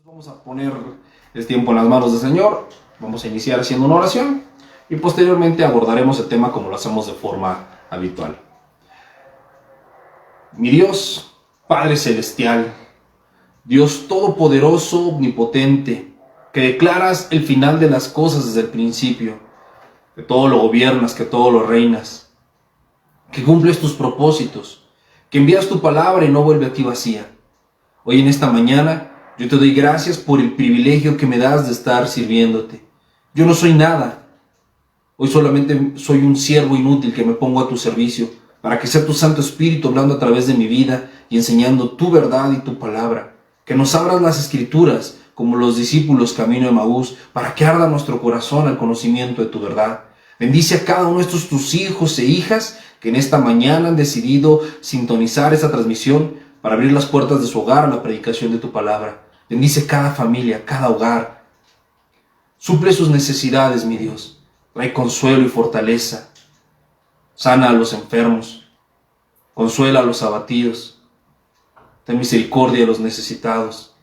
Vamos a poner el tiempo en las manos del Señor, vamos a iniciar haciendo una oración y posteriormente abordaremos el tema como lo hacemos de forma habitual. Mi Dios, Padre Celestial, Dios Todopoderoso, Omnipotente, que declaras el final de las cosas desde el principio, que todo lo gobiernas, que todo lo reinas, que cumples tus propósitos, que envías tu palabra y no vuelve a ti vacía. Hoy en esta mañana, yo te doy gracias por el privilegio que me das de estar sirviéndote. Yo no soy nada. Hoy solamente soy un siervo inútil que me pongo a tu servicio para que sea tu Santo Espíritu hablando a través de mi vida y enseñando tu verdad y tu palabra. Que nos abras las Escrituras como los discípulos camino de Emaús para que arda nuestro corazón al conocimiento de tu verdad. Bendice a cada uno de estos tus hijos e hijas que en esta mañana han decidido sintonizar esta transmisión para abrir las puertas de su hogar a la predicación de tu palabra. Bendice cada familia, cada hogar. Suple sus necesidades, mi Dios. Trae consuelo y fortaleza. Sana a los enfermos. Consuela a los abatidos. Ten misericordia a los necesitados.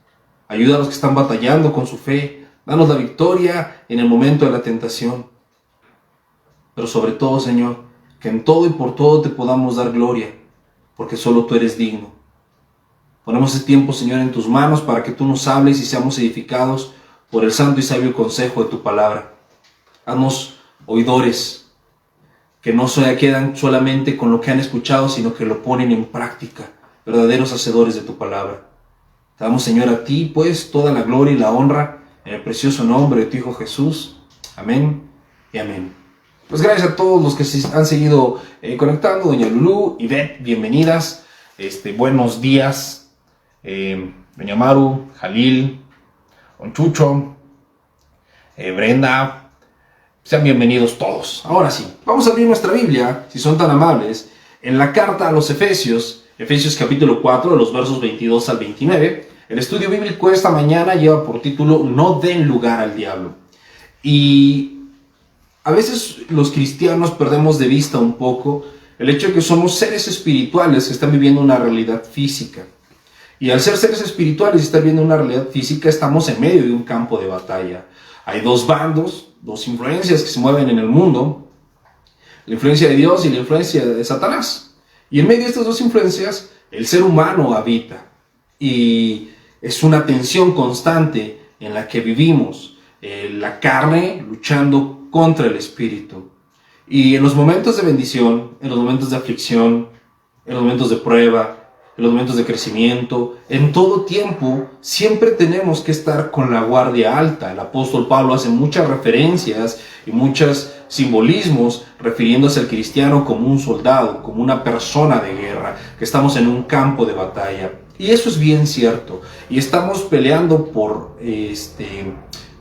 Ayuda a los que están batallando con su fe. Danos la victoria en el momento de la tentación. Pero sobre todo, Señor, que en todo y por todo te podamos dar gloria, porque solo tú eres digno. Ponemos este tiempo, Señor, en tus manos para que tú nos hables y seamos edificados por el santo y sabio consejo de tu palabra. Haznos oidores, que no se quedan solamente con lo que han escuchado, sino que lo ponen en práctica, verdaderos hacedores de tu palabra. Te damos, Señor, a ti, pues, toda la gloria y la honra en el precioso nombre de tu Hijo Jesús. Amén y amén. Pues gracias a todos los que se han seguido conectando. Doña Lulú, Ivette, bienvenidas. Buenos días. Doña Maru, Jalil, Don Chucho, Brenda, sean bienvenidos todos. Ahora sí, vamos a abrir nuestra Biblia, si son tan amables, en la carta a los Efesios, Efesios capítulo 4, de los versos 22 al 29. El estudio bíblico esta mañana lleva por título No den lugar al diablo. Y a veces los cristianos perdemos de vista un poco el hecho de que somos seres espirituales que están viviendo una realidad física. Y al ser seres espirituales y estar viendo una realidad física, estamos en medio de un campo de batalla. Hay dos bandos, dos influencias que se mueven en el mundo, la influencia de Dios y la influencia de Satanás. Y en medio de estas dos influencias, el ser humano habita. Y es una tensión constante en la que vivimos, la carne luchando contra el espíritu. Y en los momentos de bendición, en los momentos de aflicción, en los momentos de prueba, en los momentos de crecimiento, en todo tiempo, siempre tenemos que estar con la guardia alta. El apóstol Pablo hace muchas referencias y muchos simbolismos refiriéndose al cristiano como un soldado, como una persona de guerra, que estamos en un campo de batalla. Y eso es bien cierto. Y estamos peleando por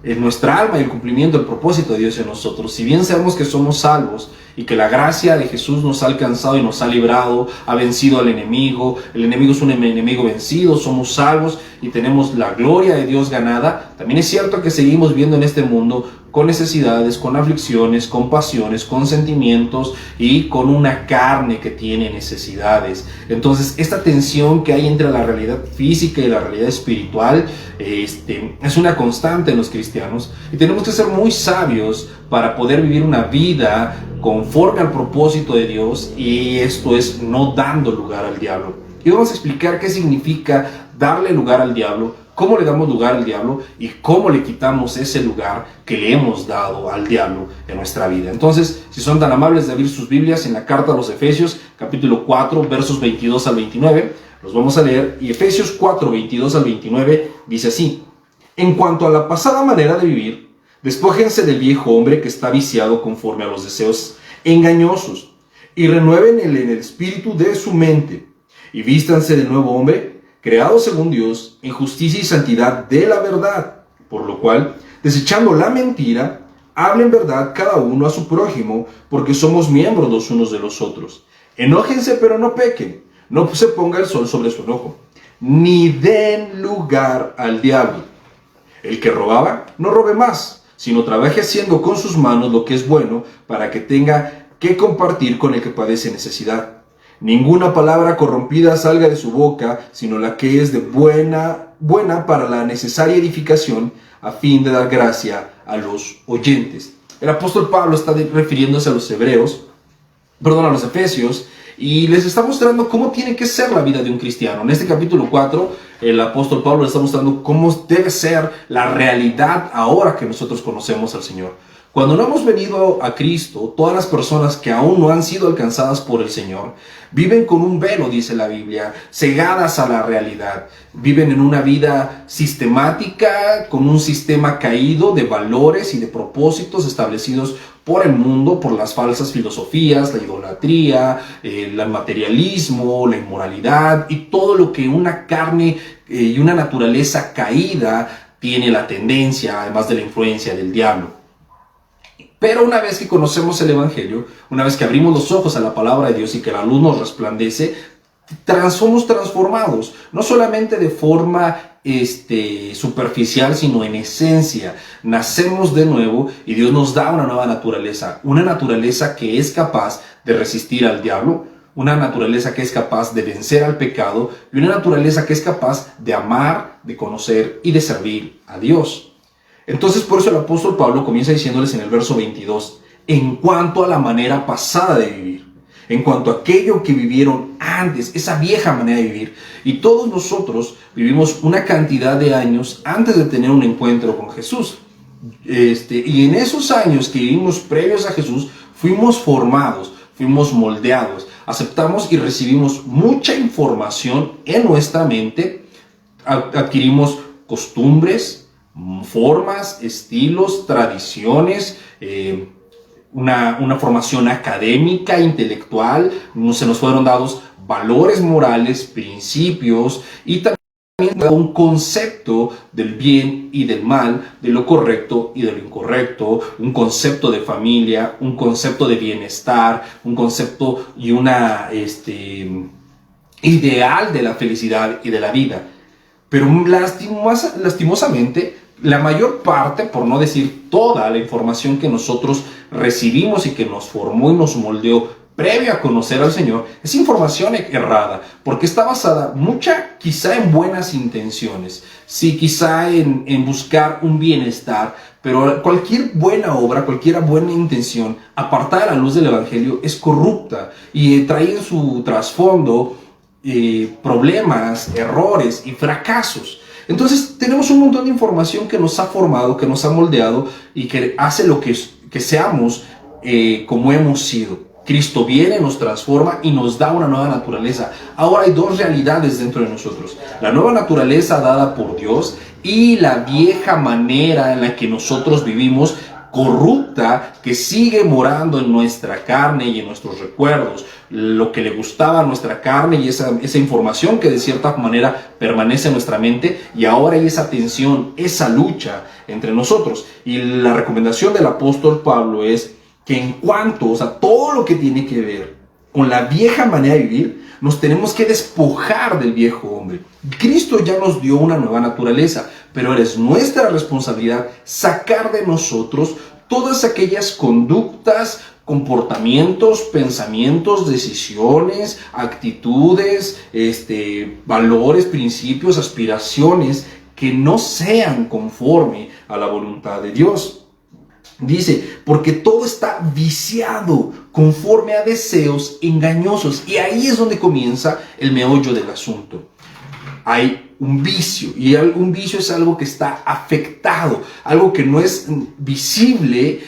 en nuestra alma y el cumplimiento del propósito de Dios en nosotros. Si bien sabemos que somos salvos y que la gracia de Jesús nos ha alcanzado y nos ha librado, ha vencido al enemigo, el enemigo es un enemigo vencido, somos salvos y tenemos la gloria de Dios ganada, también es cierto que seguimos viviendo en este mundo con necesidades, con aflicciones, con pasiones, con sentimientos y con una carne que tiene necesidades. Entonces, esta tensión que hay entre la realidad física y la realidad espiritual es una constante en los cristianos y tenemos que ser muy sabios para poder vivir una vida conforme al propósito de Dios, y esto es no dando lugar al diablo. Y vamos a explicar qué significa darle lugar al diablo, cómo le damos lugar al diablo y cómo le quitamos ese lugar que le hemos dado al diablo en nuestra vida. Entonces, si son tan amables de abrir sus Biblias en la carta a los Efesios, capítulo 4, versos 22 al 29, los vamos a leer. Y Efesios 4, 22 al 29 dice así: En cuanto a la pasada manera de vivir, despójense del viejo hombre que está viciado conforme a los deseos engañosos, y renueven en el espíritu de su mente, y vístanse del nuevo hombre, creado según Dios, en justicia y santidad de la verdad. Por lo cual, desechando la mentira, hablen verdad cada uno a su prójimo, porque somos miembros los unos de los otros. Enójense, pero no pequen, no se ponga el sol sobre su enojo, ni den lugar al diablo. El que robaba, no robe más, sino trabaje haciendo con sus manos lo que es bueno, para que tenga que compartir con el que padece necesidad. Ninguna palabra corrompida salga de su boca, sino la que es de buena para la necesaria edificación, a fin de dar gracia a los oyentes. El apóstol Pablo está refiriéndose a los a los efesios, y les está mostrando cómo tiene que ser la vida de un cristiano. En este capítulo 4, el apóstol Pablo les está mostrando cómo debe ser la realidad ahora que nosotros conocemos al Señor. Cuando no hemos venido a Cristo, todas las personas que aún no han sido alcanzadas por el Señor viven con un velo, dice la Biblia, cegadas a la realidad. Viven en una vida sistemática, con un sistema caído de valores y de propósitos establecidos por el mundo, por las falsas filosofías, la idolatría, el materialismo, la inmoralidad y todo lo que una carne y una naturaleza caída tiene la tendencia, además de la influencia del diablo. Pero una vez que conocemos el Evangelio, una vez que abrimos los ojos a la palabra de Dios y que la luz nos resplandece, somos transformados, no solamente de forma superficial, sino en esencia. Nacemos de nuevo y Dios nos da una nueva naturaleza, una naturaleza que es capaz de resistir al diablo, una naturaleza que es capaz de vencer al pecado y una naturaleza que es capaz de amar, de conocer y de servir a Dios. Entonces, por eso el apóstol Pablo comienza diciéndoles en el verso 22, en cuanto a la manera pasada de vivir, en cuanto a aquello que vivieron antes, esa vieja manera de vivir. Y todos nosotros vivimos una cantidad de años antes de tener un encuentro con Jesús. Y en esos años que vivimos previos a Jesús, fuimos formados, fuimos moldeados, aceptamos y recibimos mucha información en nuestra mente, adquirimos costumbres, formas, estilos, tradiciones, una formación académica, intelectual, se nos fueron dados valores morales, principios y también un concepto del bien y del mal, de lo correcto y de lo incorrecto, un concepto de familia, un concepto de bienestar, un concepto y una ideal de la felicidad y de la vida. Pero lastimosamente, la mayor parte, por no decir toda la información que nosotros recibimos y que nos formó y nos moldeó previo a conocer al Señor, es información errada, porque está basada mucha quizá en buenas intenciones, sí, quizá en buscar un bienestar, pero cualquier buena obra, cualquier buena intención, apartada de la luz del Evangelio, es corrupta y trae en su trasfondo problemas, errores y fracasos. Entonces tenemos un montón de información que nos ha formado, que nos ha moldeado y que hace lo que seamos como hemos sido. Cristo viene, nos transforma y nos da una nueva naturaleza. Ahora hay dos realidades dentro de nosotros: la nueva naturaleza dada por Dios y la vieja manera en la que nosotros vivimos, corrupta, que sigue morando en nuestra carne y en nuestros recuerdos, lo que le gustaba a nuestra carne y esa información que de cierta manera permanece en nuestra mente, y ahora hay esa tensión, esa lucha entre nosotros. Y la recomendación del apóstol Pablo es que en cuanto, todo lo que tiene que ver con la vieja manera de vivir, nos tenemos que despojar del viejo hombre. Cristo ya nos dio una nueva naturaleza, pero es nuestra responsabilidad sacar de nosotros todas aquellas conductas, comportamientos, pensamientos, decisiones, actitudes, valores, principios, aspiraciones que no sean conforme a la voluntad de Dios. Dice, porque todo está viciado conforme a deseos engañosos. Y ahí es donde comienza el meollo del asunto. Hay un vicio, y un vicio es algo que está afectado, algo que no es visible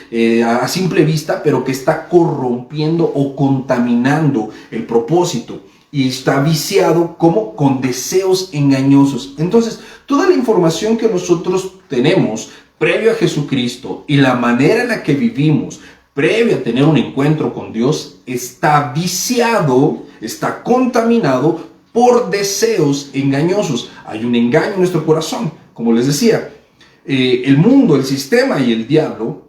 a simple vista, pero que está corrompiendo o contaminando el propósito. Y está viciado como con deseos engañosos. Entonces, toda la información que nosotros tenemos previo a Jesucristo y la manera en la que vivimos previo a tener un encuentro con Dios está viciado, está contaminado por deseos engañosos. Hay un engaño en nuestro corazón. Como les decía, el mundo, el sistema y el diablo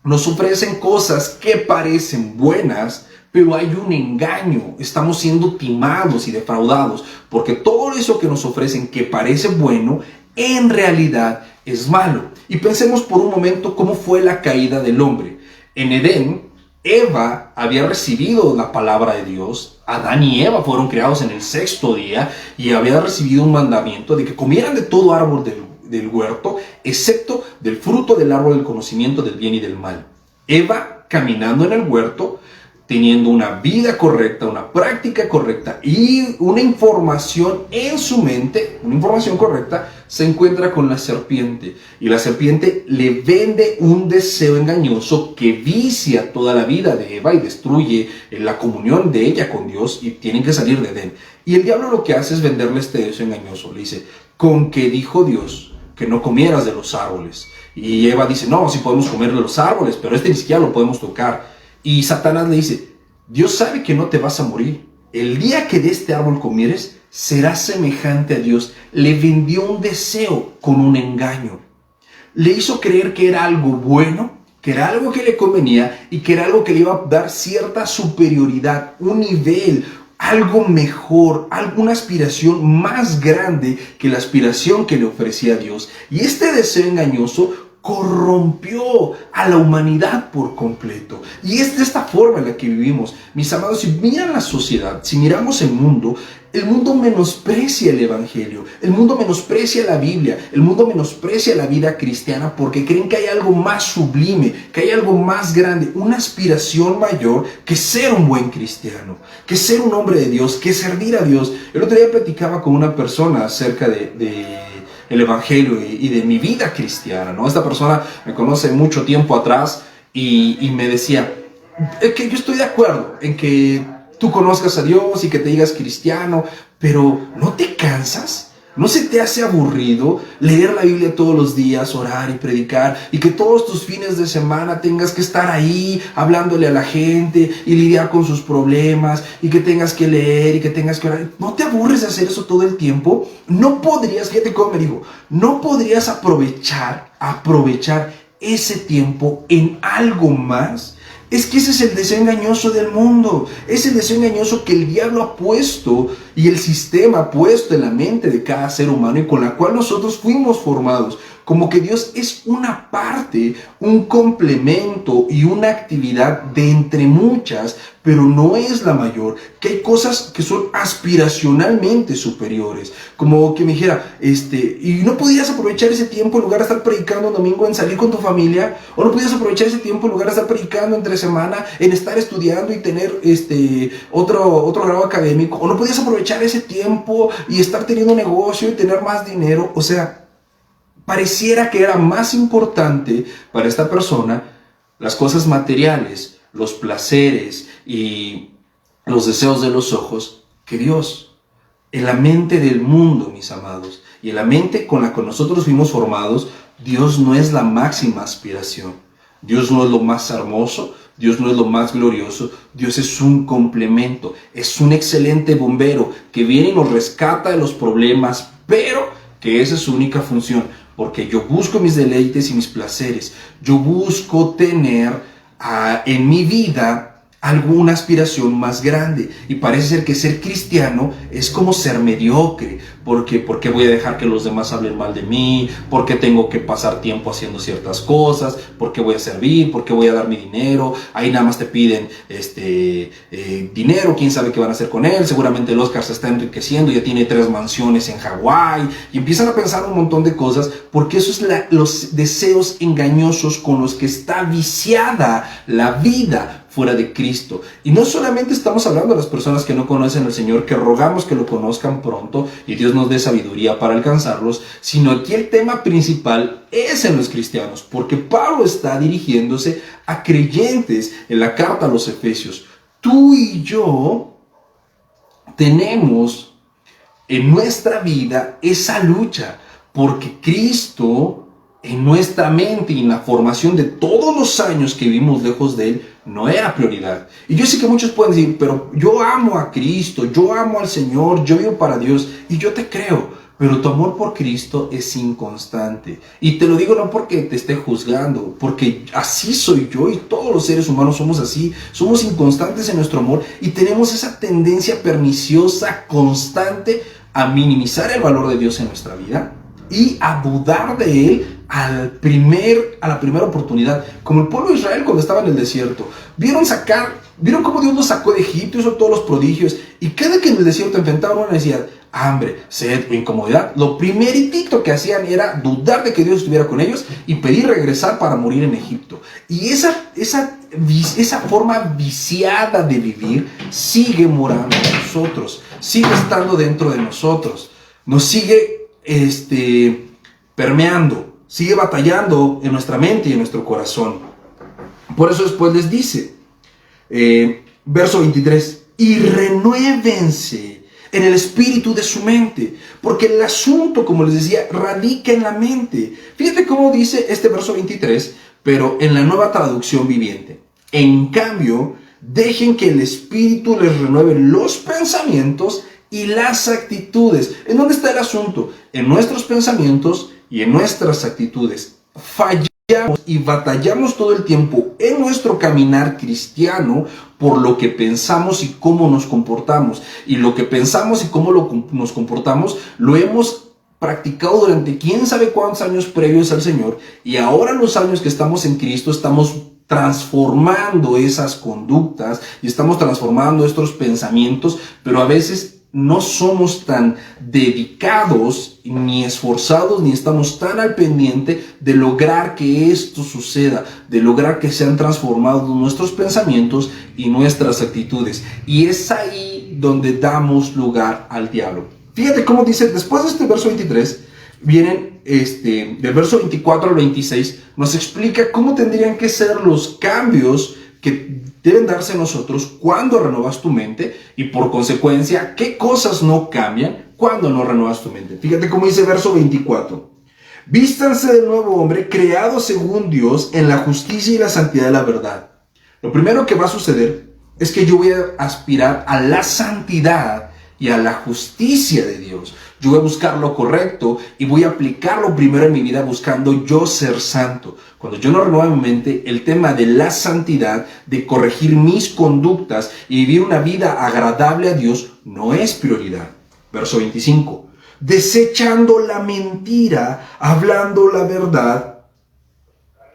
nos ofrecen cosas que parecen buenas, pero hay un engaño. Estamos siendo timados y defraudados, porque todo eso que nos ofrecen que parece bueno, en realidad es malo. Y pensemos por un momento cómo fue la caída del hombre. En Edén, Eva había recibido la palabra de Dios, Adán y Eva fueron creados en el sexto día y habían recibido un mandamiento de que comieran de todo árbol del huerto, excepto del fruto del árbol del conocimiento del bien y del mal. Eva, caminando en el huerto, teniendo una vida correcta, una práctica correcta y una información en su mente, una información correcta, se encuentra con la serpiente. Y la serpiente le vende un deseo engañoso que vicia toda la vida de Eva y destruye la comunión de ella con Dios y tienen que salir de Edén. Y el diablo lo que hace es venderle este deseo engañoso. Le dice, con que dijo Dios que no comieras de los árboles. Y Eva dice, no, sí podemos comer de los árboles, pero este ni siquiera lo podemos tocar. Y Satanás le dice, Dios sabe que no te vas a morir. El día que de este árbol comieres, serás semejante a Dios. Le vendió un deseo con un engaño. Le hizo creer que era algo bueno, que era algo que le convenía y que era algo que le iba a dar cierta superioridad, un nivel, algo mejor, alguna aspiración más grande que la aspiración que le ofrecía Dios. Y este deseo engañoso corrompió a la humanidad por completo. Y es de esta forma en la que vivimos. Mis amados, si miran la sociedad, si miramos el mundo menosprecia el Evangelio, el mundo menosprecia la Biblia, el mundo menosprecia la vida cristiana porque creen que hay algo más sublime, que hay algo más grande, una aspiración mayor que ser un buen cristiano, que ser un hombre de Dios, que servir a Dios. El otro día platicaba con una persona acerca de el Evangelio y de mi vida cristiana, ¿no? Esta persona me conoce mucho tiempo atrás y me decía, es que yo estoy de acuerdo en que tú conozcas a Dios y que te digas cristiano, pero ¿no te cansas? ¿No se te hace aburrido leer la Biblia todos los días, orar y predicar, y que todos tus fines de semana tengas que estar ahí hablándole a la gente y lidiar con sus problemas, y que tengas que leer y que tengas que orar? ¿No te aburres de hacer eso todo el tiempo? ¿No podrías, fíjate cómo me dijo, no podrías aprovechar ese tiempo en algo más? Es que ese es el deseo engañoso del mundo, es el deseo engañoso que el diablo ha puesto y el sistema ha puesto en la mente de cada ser humano y con la cual nosotros fuimos formados. Como que Dios es una parte, un complemento y una actividad de entre muchas, pero no es la mayor. Que hay cosas que son aspiracionalmente superiores. Como que me dijera, y no podías aprovechar ese tiempo en lugar de estar predicando un domingo en salir con tu familia, o no podías aprovechar ese tiempo en lugar de estar predicando entre semana en estar estudiando y tener otro grado académico, o no podías aprovechar ese tiempo y estar teniendo un negocio y tener más dinero. O sea, pareciera que era más importante para esta persona las cosas materiales, los placeres y los deseos de los ojos que Dios. En la mente del mundo, mis amados, y en la mente con la que nosotros fuimos formados, Dios no es la máxima aspiración. Dios no es lo más hermoso, Dios no es lo más glorioso, Dios es un complemento, es un excelente bombero que viene y nos rescata de los problemas, pero que esa es su única función. Porque yo busco mis deleites y mis placeres. Yo busco tener en mi vida alguna aspiración más grande. Y parece ser que ser cristiano es como ser mediocre. ¿Por qué voy a dejar que los demás hablen mal de mí? ¿Por qué tengo que pasar tiempo haciendo ciertas cosas? ¿Por qué voy a servir? ¿Por qué voy a dar mi dinero? Ahí nada más te piden dinero. ¿Quién sabe qué van a hacer con él? Seguramente el Oscar se está enriqueciendo. Ya tiene 3 mansiones en Hawái. Y empiezan a pensar un montón de cosas. Porque eso es los deseos engañosos con los que está viciada la vida fuera de Cristo. Y no solamente estamos hablando de las personas que no conocen al Señor, que rogamos que lo conozcan pronto y Dios nos dé sabiduría para alcanzarlos, sino aquí el tema principal es en los cristianos, porque Pablo está dirigiéndose a creyentes en la carta a los Efesios. Tú y yo tenemos en nuestra vida esa lucha, porque Cristo en nuestra mente y en la formación de todos los años que vivimos lejos de Él, no era prioridad. Y yo sé que muchos pueden decir, pero yo amo a Cristo, yo amo al Señor, yo vivo para Dios, y yo te creo, pero tu amor por Cristo es inconstante. Y te lo digo no porque te esté juzgando, porque así soy yo y todos los seres humanos somos así, somos inconstantes en nuestro amor y tenemos esa tendencia perniciosa, constante, a minimizar el valor de Dios en nuestra vida y a dudar de Él a la primera oportunidad, como el pueblo de Israel cuando estaba en el desierto. Vieron sacar Vieron cómo Dios los sacó de Egipto, hizo todos los prodigios, y cada que en el desierto enfrentaban una necesidad, hambre, sed o incomodidad, lo primeritito que hacían era dudar de que Dios estuviera con ellos y pedir regresar para morir en Egipto. Y esa forma viciada de vivir sigue morando en nosotros, sigue estando dentro de nosotros, nos sigue permeando, sigue batallando en nuestra mente y en nuestro corazón. Por eso después les dice, verso 23, y renuévense en el espíritu de su mente, porque el asunto, como les decía, radica en la mente. Fíjate cómo dice este verso 23, pero en la Nueva Traducción Viviente. En cambio, dejen que el espíritu les renueve los pensamientos y las actitudes. ¿En dónde está el asunto? En nuestros pensamientos y en nuestras actitudes. Fallamos y batallamos todo el tiempo en nuestro caminar cristiano por lo que pensamos y cómo nos comportamos. Y lo que pensamos y cómo nos comportamos lo hemos practicado durante quién sabe cuántos años previos al Señor, y ahora en los años que estamos en Cristo estamos transformando esas conductas y estamos transformando estos pensamientos, pero a veces no somos tan dedicados ni esforzados ni estamos tan al pendiente de lograr que esto suceda, de lograr que sean transformados nuestros pensamientos y nuestras actitudes. Y es ahí donde damos lugar al diablo. Fíjate cómo dice, después de este verso 23, vienen del verso 24 al 26, nos explica cómo tendrían que ser los cambios que deben darse en nosotros cuando renuevas tu mente, y por consecuencia, qué cosas no cambian cuando no renuevas tu mente. Fíjate cómo dice verso 24. Vístanse del nuevo hombre, creado según Dios, en la justicia y la santidad de la verdad. Lo primero que va a suceder es que yo voy a aspirar a la santidad y a la justicia de Dios. Yo voy a buscar lo correcto y voy a aplicarlo primero en mi vida buscando yo ser santo. Cuando yo no renuevo mi mente, el tema de la santidad, de corregir mis conductas y vivir una vida agradable a Dios, no es prioridad. Verso 25. Desechando la mentira, hablando la verdad,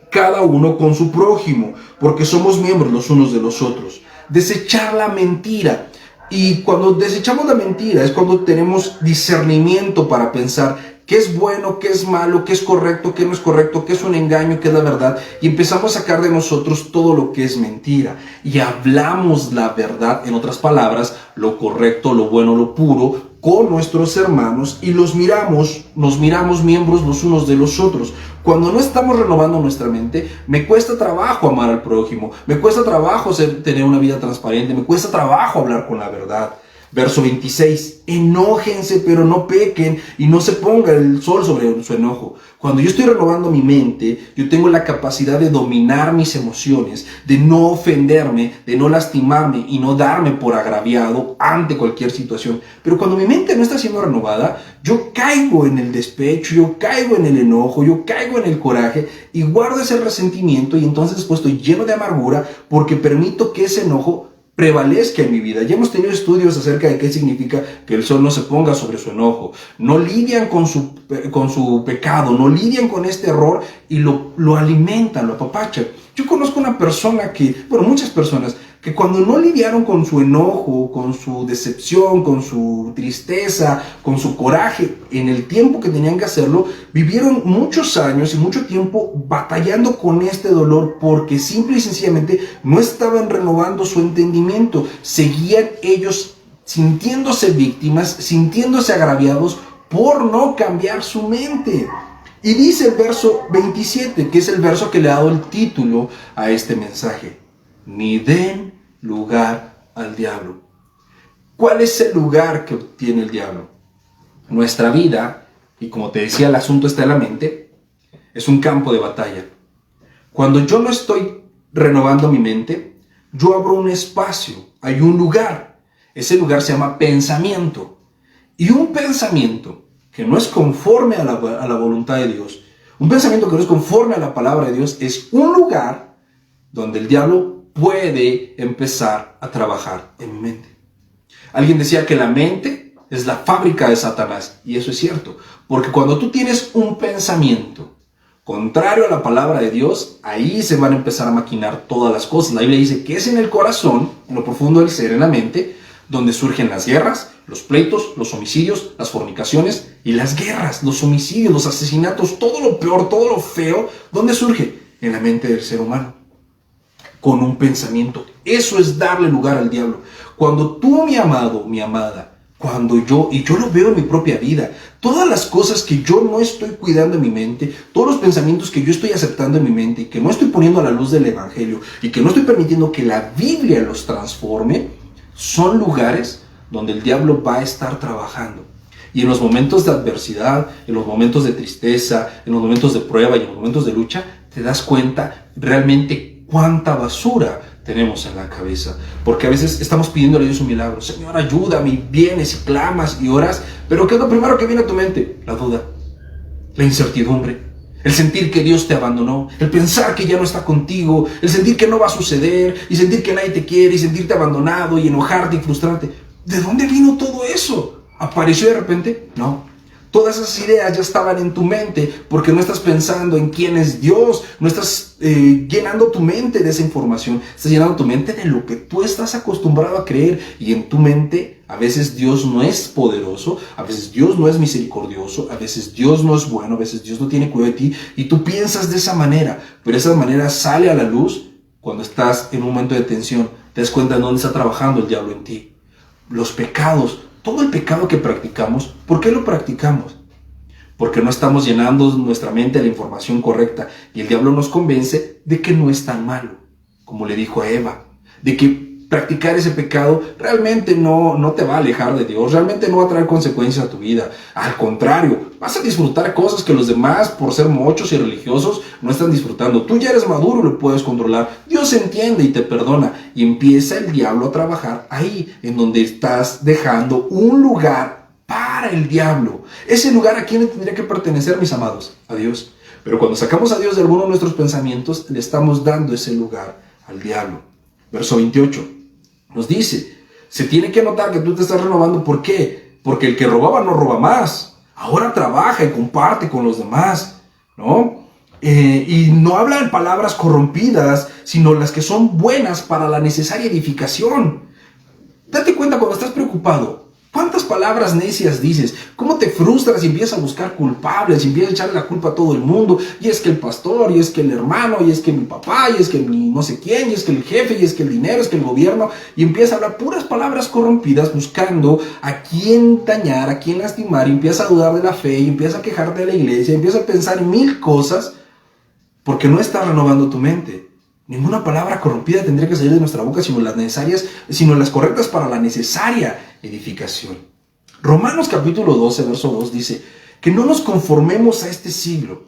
cada uno con su prójimo, porque somos miembros los unos de los otros. Desechar la mentira. Y cuando desechamos la mentira es cuando tenemos discernimiento para pensar qué es bueno, qué es malo, qué es correcto, qué no es correcto, qué es un engaño, qué es la verdad. Y empezamos a sacar de nosotros todo lo que es mentira. Y hablamos la verdad, en otras palabras, lo correcto, lo bueno, lo puro, con nuestros hermanos, y nos miramos miembros los unos de los otros. Cuando no estamos renovando nuestra mente, me cuesta trabajo amar al prójimo, me cuesta trabajo tener una vida transparente, me cuesta trabajo hablar con la verdad. Verso 26, enójense pero no pequen y no se ponga el sol sobre su enojo. Cuando yo estoy renovando mi mente, yo tengo la capacidad de dominar mis emociones, de no ofenderme, de no lastimarme y no darme por agraviado ante cualquier situación. Pero cuando mi mente no está siendo renovada, yo caigo en el despecho, yo caigo en el enojo, yo caigo en el coraje y guardo ese resentimiento, y entonces después estoy lleno de amargura porque permito que ese enojo prevalezca en mi vida. Ya hemos tenido estudios acerca de qué significa que el sol no se ponga sobre su enojo. No lidian con su pecado, no lidian con este error y lo alimentan, lo apapachan. Yo conozco una persona muchas personas que cuando no lidiaron con su enojo, con su decepción, con su tristeza, con su coraje, en el tiempo que tenían que hacerlo, vivieron muchos años y mucho tiempo batallando con este dolor porque simple y sencillamente no estaban renovando su entendimiento. Seguían ellos sintiéndose víctimas, sintiéndose agraviados por no cambiar su mente. Y dice el verso 27, que es el verso que le ha dado el título a este mensaje: ni den lugar al diablo. ¿Cuál es el lugar que obtiene el diablo? Nuestra vida, y como te decía, el asunto está en la mente, es un campo de batalla. Cuando yo no estoy renovando mi mente, yo abro un espacio, hay un lugar. Ese lugar se llama pensamiento. Y un pensamiento que no es conforme a la voluntad de Dios, un pensamiento que no es conforme a la palabra de Dios, es un lugar donde el diablo puede empezar a trabajar en mi mente. Alguien decía que la mente es la fábrica de Satanás, y eso es cierto, porque cuando tú tienes un pensamiento contrario a la palabra de Dios, ahí se van a empezar a maquinar todas las cosas. La Biblia dice que es en el corazón, en lo profundo del ser, en la mente, donde surgen las guerras, los pleitos, los homicidios, las fornicaciones y las guerras, los homicidios, los asesinatos, todo lo peor, todo lo feo. ¿Dónde surge? En la mente del ser humano, con un pensamiento. Eso es darle lugar al diablo. Cuando tú, mi amado, mi amada, y yo lo veo en mi propia vida, todas las cosas que yo no estoy cuidando en mi mente, todos los pensamientos que yo estoy aceptando en mi mente y que no estoy poniendo a la luz del Evangelio y que no estoy permitiendo que la Biblia los transforme, son lugares donde el diablo va a estar trabajando. Y en los momentos de adversidad, en los momentos de tristeza, en los momentos de prueba y en los momentos de lucha, te das cuenta realmente cuánta basura tenemos en la cabeza. Porque a veces estamos pidiéndole a Dios un milagro. Señor, ayúdame, vienes y clamas y oras, pero ¿qué es lo primero que viene a tu mente? La duda, la incertidumbre, el sentir que Dios te abandonó, el pensar que ya no está contigo, el sentir que no va a suceder, y sentir que nadie te quiere, y sentirte abandonado, y enojarte y frustrarte. ¿De dónde vino todo eso? ¿Apareció de repente? No. Todas esas ideas ya estaban en tu mente porque no estás pensando en quién es Dios, no estás llenando tu mente de esa información, estás llenando tu mente de lo que tú estás acostumbrado a creer, y en tu mente a veces Dios no es poderoso, a veces Dios no es misericordioso, a veces Dios no es bueno, a veces Dios no tiene cuidado de ti, y tú piensas de esa manera, pero esa manera sale a la luz cuando estás en un momento de tensión, te das cuenta de dónde está trabajando el diablo en ti. Los pecados, todo el pecado que practicamos, ¿por qué lo practicamos? Porque no estamos llenando nuestra mente de la información correcta, y el diablo nos convence de que no es tan malo, como le dijo a Eva, de que practicar ese pecado realmente no te va a alejar de Dios, realmente no va a traer consecuencias a tu vida. Al contrario, vas a disfrutar cosas que los demás, por ser mochos y religiosos, no están disfrutando. Tú ya eres maduro y lo puedes controlar. Dios entiende y te perdona. Y empieza el diablo a trabajar ahí, en donde estás dejando un lugar para el diablo. Ese lugar, ¿a quién le tendría que pertenecer, mis amados? A Dios. Pero cuando sacamos a Dios de alguno de nuestros pensamientos, le estamos dando ese lugar al diablo. Verso 28 nos dice, se tiene que notar que tú te estás renovando. ¿Por qué? Porque el que robaba no roba más. Ahora trabaja y comparte con los demás, ¿no? Y no habla en palabras corrompidas, sino las que son buenas para la necesaria edificación. Date cuenta cuando estás preocupado. ¿Cuántas palabras necias dices? ¿Cómo te frustras y empiezas a buscar culpables y empiezas a echarle la culpa a todo el mundo? Y es que el pastor, y es que el hermano, y es que mi papá, y es que mi no sé quién, y es que el jefe, y es que el dinero, es que el gobierno. Y empiezas a hablar puras palabras corrompidas buscando a quién dañar, a quién lastimar. Y empiezas a dudar de la fe, y empiezas a quejarte de la iglesia, y empiezas a pensar en mil cosas porque no estás renovando tu mente. Ninguna palabra corrompida tendría que salir de nuestra boca, sino las correctas para la necesaria edificación. Romanos capítulo 12, verso 2 dice que no nos conformemos a este siglo.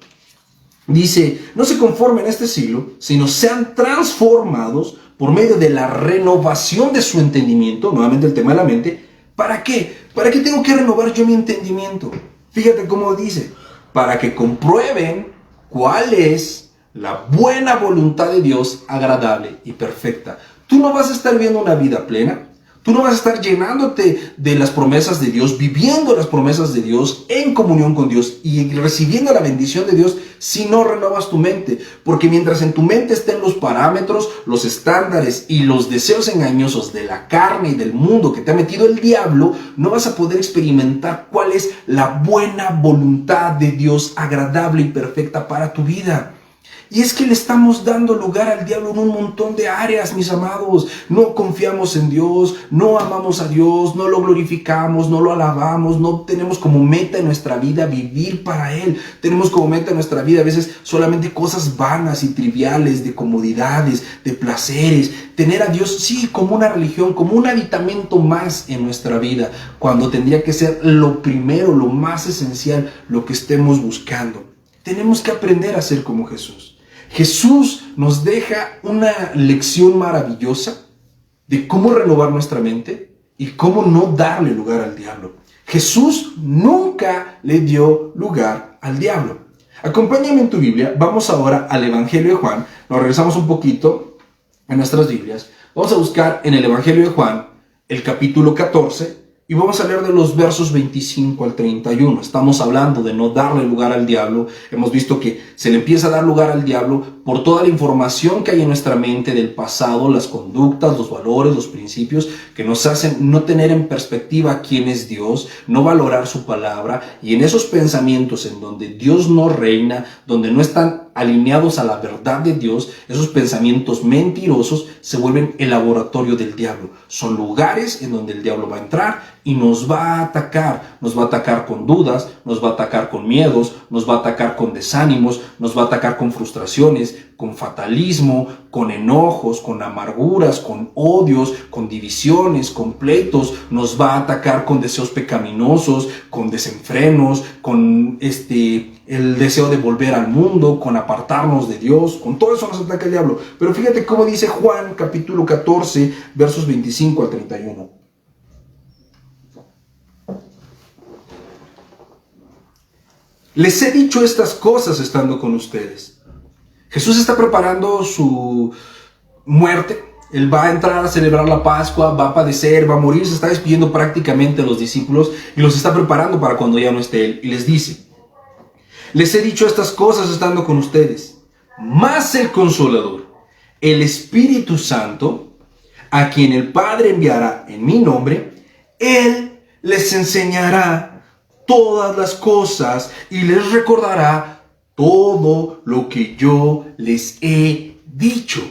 Dice, no se conformen a este siglo, sino sean transformados por medio de la renovación de su entendimiento. Nuevamente el tema de la mente. ¿Para qué? ¿Para qué tengo que renovar yo mi entendimiento? Fíjate cómo dice, para que comprueben cuál es la buena voluntad de Dios, agradable y perfecta. Tú no vas a estar viviendo una vida plena. Tú no vas a estar llenándote de las promesas de Dios, viviendo las promesas de Dios, en comunión con Dios y recibiendo la bendición de Dios si no renovas tu mente. Porque mientras en tu mente estén los parámetros, los estándares y los deseos engañosos de la carne y del mundo que te ha metido el diablo, no vas a poder experimentar cuál es la buena voluntad de Dios, agradable y perfecta para tu vida. Y es que le estamos dando lugar al diablo en un montón de áreas, mis amados. No confiamos en Dios, no amamos a Dios, no lo glorificamos, no lo alabamos, no tenemos como meta en nuestra vida vivir para Él. Tenemos como meta en nuestra vida a veces solamente cosas vanas y triviales, de comodidades, de placeres. Tener a Dios, sí, como una religión, como un aditamento más en nuestra vida, cuando tendría que ser lo primero, lo más esencial, lo que estemos buscando. Tenemos que aprender a ser como Jesús. Jesús nos deja una lección maravillosa de cómo renovar nuestra mente y cómo no darle lugar al diablo. Jesús nunca le dio lugar al diablo. Acompáñame en tu Biblia, vamos ahora al Evangelio de Juan. Nos regresamos un poquito en nuestras Biblias. Vamos a buscar en el Evangelio de Juan el capítulo 14 y Y vamos a leer de los versos 25 al 31. Estamos hablando de no darle lugar al diablo. Hemos visto que se le empieza a dar lugar al diablo por toda la información que hay en nuestra mente del pasado, las conductas, los valores, los principios que nos hacen no tener en perspectiva quién es Dios, no valorar su palabra. Y en esos pensamientos en donde Dios no reina, donde no están alineados a la verdad de Dios, esos pensamientos mentirosos se vuelven el laboratorio del diablo. Son lugares en donde el diablo va a entrar y nos va a atacar. Nos va a atacar con dudas, nos va a atacar con miedos, nos va a atacar con desánimos, nos va a atacar con frustraciones, con fatalismo, con enojos, con amarguras, con odios, con divisiones, con pleitos. Nos va a atacar con deseos pecaminosos, con desenfrenos, con el deseo de volver al mundo, con apartarnos de Dios. Con todo eso nos ataca el diablo. Pero fíjate cómo dice Juan capítulo 14, versos 25 al 31. Les he dicho estas cosas estando con ustedes. Jesús está preparando su muerte. Él va a entrar a celebrar la Pascua, va a padecer, va a morir. Se está despidiendo prácticamente de los discípulos y los está preparando para cuando ya no esté Él. Y les dice: les he dicho estas cosas estando con ustedes. Mas el Consolador, el Espíritu Santo, a quien el Padre enviará en mi nombre, Él les enseñará todas las cosas y les recordará todo lo que yo les he dicho.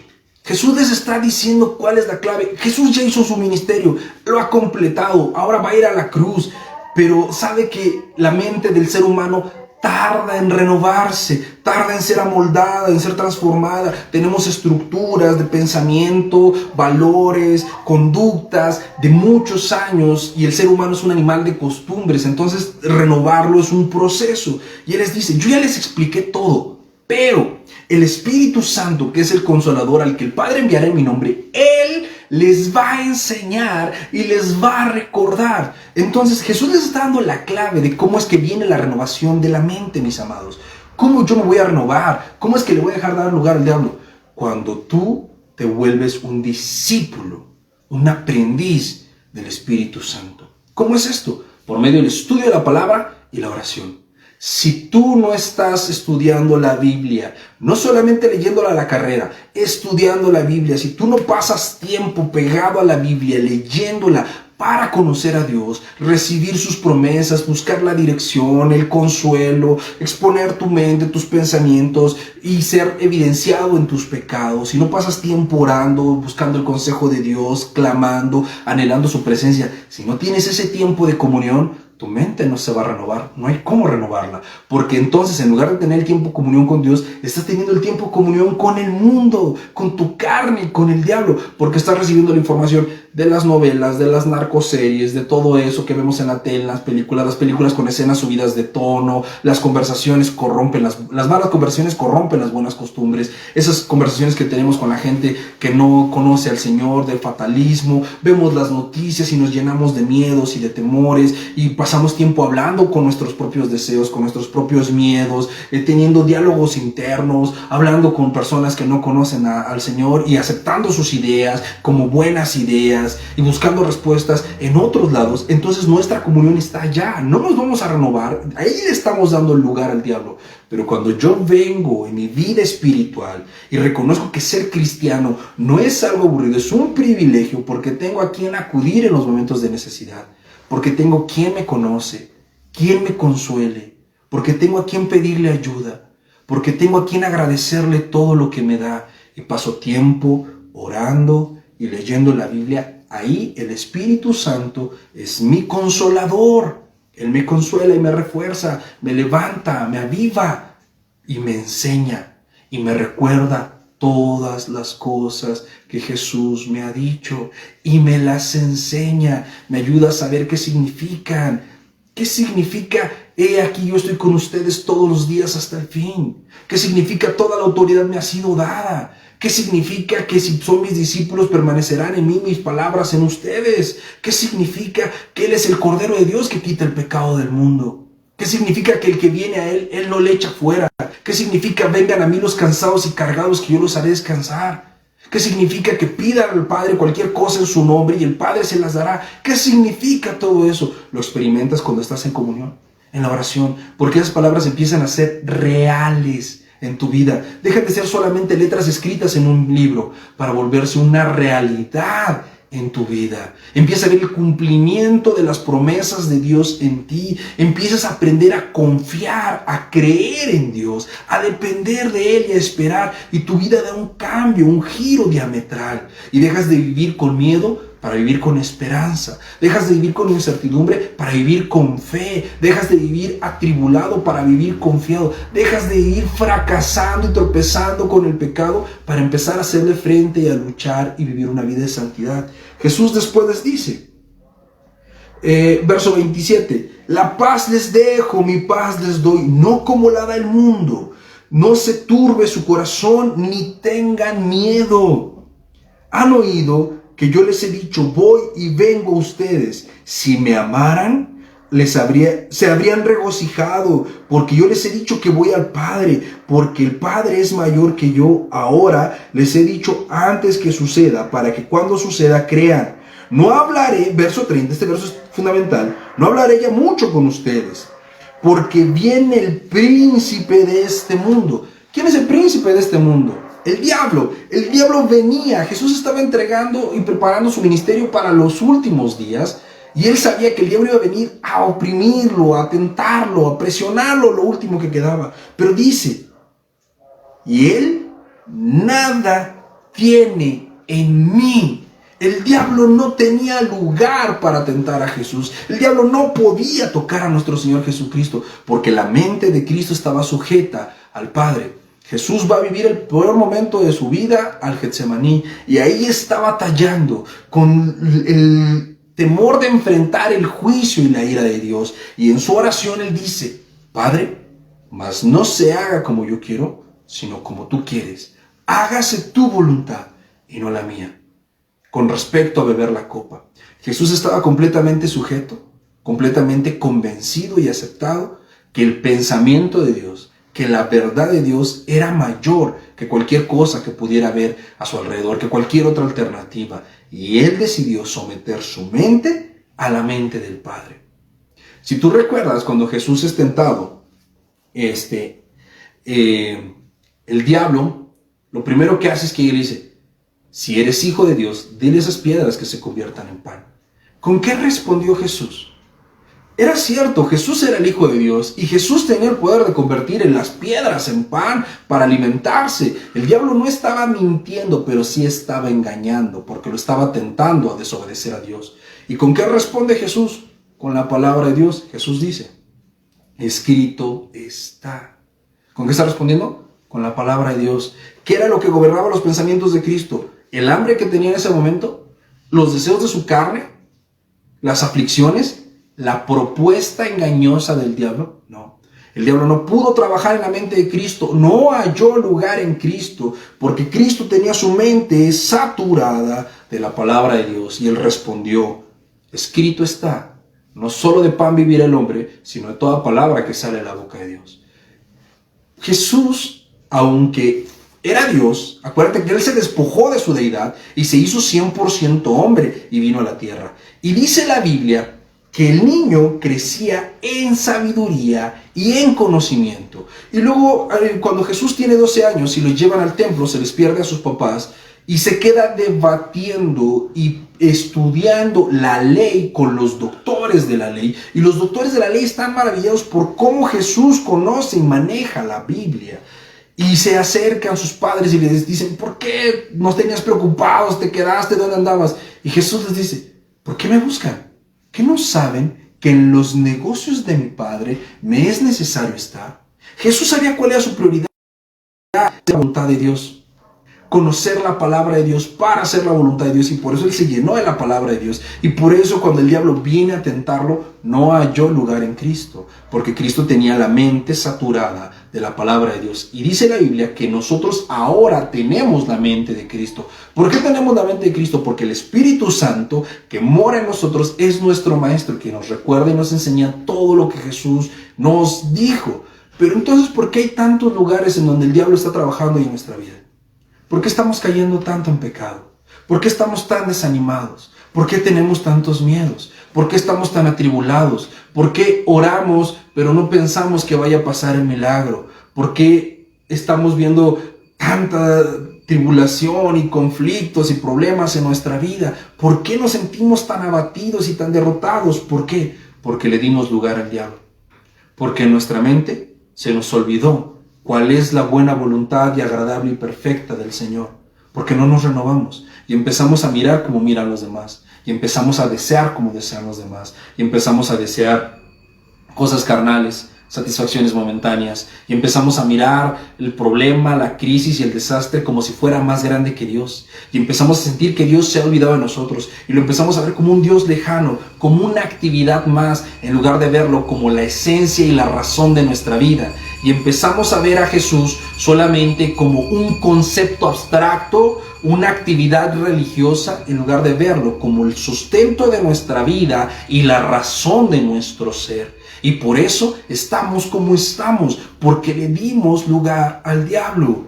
Jesús les está diciendo cuál es la clave. Jesús ya hizo su ministerio, lo ha completado, ahora va a ir a la cruz, pero sabe que la mente del ser humano tarda en renovarse, tarda en ser amoldada, en ser transformada. Tenemos estructuras de pensamiento, valores, conductas de muchos años y el ser humano es un animal de costumbres. Entonces renovarlo es un proceso. Y Él les dice: yo ya les expliqué todo, pero el Espíritu Santo, que es el Consolador al que el Padre enviará en mi nombre, Él les va a enseñar y les va a recordar. Entonces Jesús les está dando la clave de cómo es que viene la renovación de la mente, mis amados. ¿Cómo yo me voy a renovar? ¿Cómo es que le voy a dejar dar lugar al diablo? Cuando tú te vuelves un discípulo, un aprendiz del Espíritu Santo. ¿Cómo es esto? Por medio del estudio de la palabra y la oración. Si tú no estás estudiando la Biblia, no solamente leyéndola a la carrera, estudiando la Biblia, si tú no pasas tiempo pegado a la Biblia, leyéndola para conocer a Dios, recibir sus promesas, buscar la dirección, el consuelo, exponer tu mente, tus pensamientos y ser evidenciado en tus pecados, si no pasas tiempo orando, buscando el consejo de Dios, clamando, anhelando su presencia, si no tienes ese tiempo de comunión, tu mente no se va a renovar, no hay cómo renovarla, porque entonces en lugar de tener el tiempo de comunión con Dios, estás teniendo el tiempo de comunión con el mundo, con tu carne, con el diablo, porque estás recibiendo la información de las novelas, de las narcoseries, de todo eso que vemos en la tele, en las películas con escenas subidas de tono, las conversaciones corrompen, las malas conversaciones corrompen las buenas costumbres, esas conversaciones que tenemos con la gente que no conoce al Señor, del fatalismo, vemos las noticias y nos llenamos de miedos y de temores y pasamos tiempo hablando con nuestros propios deseos, con nuestros propios miedos, teniendo diálogos internos, hablando con personas que no conocen al Señor y aceptando sus ideas como buenas ideas y buscando respuestas en otros lados. Entonces nuestra comunión está allá, no nos vamos a renovar, ahí le estamos dando lugar al diablo. Pero cuando yo vengo en mi vida espiritual y reconozco que ser cristiano no es algo aburrido, es un privilegio, porque tengo a quien acudir en los momentos de necesidad, porque tengo quien me conoce, quien me consuele, porque tengo a quien pedirle ayuda, porque tengo a quien agradecerle todo lo que me da, y paso tiempo orando y leyendo la Biblia. Ahí el Espíritu Santo es mi consolador. Él me consuela y me refuerza, me levanta, me aviva y me enseña y me recuerda todas las cosas que Jesús me ha dicho y me las enseña, me ayuda a saber qué significan. ¿Qué significa? He aquí yo estoy con ustedes todos los días hasta el fin. ¿Qué significa? Toda la autoridad me ha sido dada. ¿Qué significa? Que si son mis discípulos permanecerán en mí, mis palabras en ustedes. ¿Qué significa? Que Él es el Cordero de Dios que quita el pecado del mundo. ¿Qué significa? Que el que viene a Él no le echa fuera. ¿Qué significa? Vengan a mí los cansados y cargados, que yo los haré descansar. ¿Qué significa que pidan al Padre cualquier cosa en su nombre y el Padre se las dará? ¿Qué significa todo eso? Lo experimentas cuando estás en comunión, en la oración, porque esas palabras empiezan a ser reales en tu vida. Dejan de ser solamente letras escritas en un libro para volverse una realidad en tu vida. Empieza a ver el cumplimiento de las promesas de Dios en ti. Empiezas a aprender a confiar, a creer en Dios, a depender de Él y a esperar. Y tu vida da un cambio, un giro diametral. Y dejas de vivir con miedo para vivir con esperanza. Dejas de vivir con incertidumbre para vivir con fe. Dejas de vivir atribulado para vivir confiado. Dejas de ir fracasando y tropezando con el pecado para empezar a hacerle frente y a luchar y vivir una vida de santidad. Jesús después les dice, verso 27, la paz les dejo, mi paz les doy, no como la da el mundo. No se turbe su corazón ni tengan miedo. Han oído que yo les he dicho, voy y vengo a ustedes. Si me amaran, se habrían regocijado, porque yo les he dicho que voy al Padre, porque el Padre es mayor que yo. Ahora les he dicho antes que suceda, para que cuando suceda crean. No hablaré, verso 30, este verso es fundamental, no hablaré ya mucho con ustedes, porque viene el príncipe de este mundo. ¿Quién es el príncipe de este mundo? El diablo. El diablo venía. Jesús estaba entregando y preparando su ministerio para los últimos días. Y él sabía que el diablo iba a venir a oprimirlo, a tentarlo, a presionarlo, lo último que quedaba. Pero dice, y él nada tiene en mí. El diablo no tenía lugar para tentar a Jesús. El diablo no podía tocar a nuestro Señor Jesucristo, porque la mente de Cristo estaba sujeta al Padre. Jesús va a vivir el peor momento de su vida al Getsemaní, y ahí está batallando con el temor de enfrentar el juicio y la ira de Dios. Y en su oración él dice, Padre, mas no se haga como yo quiero, sino como tú quieres. Hágase tu voluntad y no la mía. Con respecto a beber la copa, Jesús estaba completamente sujeto, completamente convencido y aceptado que el pensamiento de Dios, que la verdad de Dios era mayor que cualquier cosa que pudiera haber a su alrededor, que cualquier otra alternativa. Y él decidió someter su mente a la mente del Padre. Si tú recuerdas, cuando Jesús es tentado, el diablo, lo primero que hace es que él dice, si eres hijo de Dios, dile a esas piedras que se conviertan en pan. ¿Con qué respondió Jesús? Era cierto, Jesús era el Hijo de Dios y Jesús tenía el poder de convertir en las piedras en pan para alimentarse. El diablo no estaba mintiendo, pero sí estaba engañando, porque lo estaba tentando a desobedecer a Dios. ¿Y con qué responde Jesús? Con la palabra de Dios. Jesús dice, escrito está. ¿Con qué está respondiendo? Con la palabra de Dios. ¿Qué era lo que gobernaba los pensamientos de Cristo? ¿El hambre que tenía en ese momento? ¿Los deseos de su carne? ¿Las aflicciones? ¿La propuesta engañosa del diablo? No. El diablo no pudo trabajar en la mente de Cristo, no halló lugar en Cristo, porque Cristo tenía su mente saturada de la palabra de Dios. Y él respondió, escrito está, no solo de pan vivirá el hombre, sino de toda palabra que sale de la boca de Dios. Jesús, aunque era Dios, acuérdate que él se despojó de su deidad y se hizo 100% hombre y vino a la tierra. Y dice la Biblia que el niño crecía en sabiduría y en conocimiento. Y luego, cuando Jesús tiene 12 años y lo llevan al templo, se les pierde a sus papás y se queda debatiendo y estudiando la ley con los doctores de la ley. Y los doctores de la ley están maravillados por cómo Jesús conoce y maneja la Biblia. Y se acercan sus padres y les dicen, ¿por qué nos tenías preocupados? ¿Te quedaste? ¿Dónde andabas? Y Jesús les dice, ¿por qué me buscan? ¿Qué no saben que en los negocios de mi Padre me es necesario estar? Jesús sabía cuál era su prioridad, la voluntad de Dios. Conocer la palabra de Dios para hacer la voluntad de Dios, y por eso él se llenó de la palabra de Dios. Y por eso cuando el diablo viene a tentarlo, no halló lugar en Cristo, porque Cristo tenía la mente saturada de la palabra de Dios. Y dice la Biblia que nosotros ahora tenemos la mente de Cristo. ¿Por qué tenemos la mente de Cristo? Porque el Espíritu Santo que mora en nosotros es nuestro Maestro, que nos recuerda y nos enseña todo lo que Jesús nos dijo. Pero entonces, ¿por qué hay tantos lugares en donde el diablo está trabajando en nuestra vida? ¿Por qué estamos cayendo tanto en pecado? ¿Por qué estamos tan desanimados? ¿Por qué tenemos tantos miedos? ¿Por qué estamos tan atribulados? ¿Por qué oramos pero no pensamos que vaya a pasar el milagro? ¿Por qué estamos viendo tanta tribulación y conflictos y problemas en nuestra vida? ¿Por qué nos sentimos tan abatidos y tan derrotados? ¿Por qué? Porque le dimos lugar al diablo. Porque en nuestra mente se nos olvidó cuál es la buena voluntad y agradable y perfecta del Señor. Porque no nos renovamos y empezamos a mirar como miran los demás. Y empezamos a desear como desean los demás. Y empezamos a desear cosas carnales, satisfacciones momentáneas, y empezamos a mirar el problema, la crisis y el desastre como si fuera más grande que Dios, y empezamos a sentir que Dios se ha olvidado de nosotros, y lo empezamos a ver como un Dios lejano, como una actividad más, en lugar de verlo como la esencia y la razón de nuestra vida, y empezamos a ver a Jesús solamente como un concepto abstracto, una actividad religiosa, en lugar de verlo como el sustento de nuestra vida y la razón de nuestro ser. Y por eso estamos como estamos, porque le dimos lugar al diablo.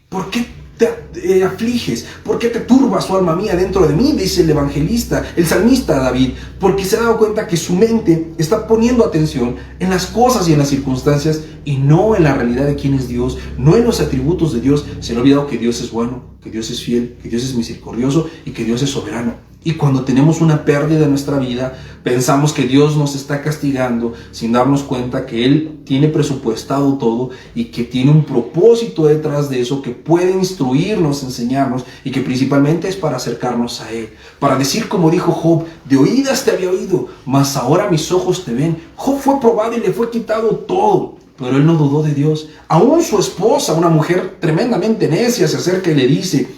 ¿Por qué te afliges? ¿Por qué te turbas, oh alma mía, dentro de mí? Dice el evangelista, el salmista David, porque se ha dado cuenta que su mente está poniendo atención en las cosas y en las circunstancias y no en la realidad de quién es Dios, no en los atributos de Dios. Se le ha olvidado que Dios es bueno, que Dios es fiel, que Dios es misericordioso y que Dios es soberano. Y cuando tenemos una pérdida en nuestra vida, pensamos que Dios nos está castigando sin darnos cuenta que Él tiene presupuestado todo y que tiene un propósito detrás de eso que puede instruirnos, enseñarnos y que principalmente es para acercarnos a Él. Para decir como dijo Job, de oídas te había oído, mas ahora mis ojos te ven. Job fue probado y le fue quitado todo, pero él no dudó de Dios. Aún su esposa, una mujer tremendamente necia, se acerca y le dice,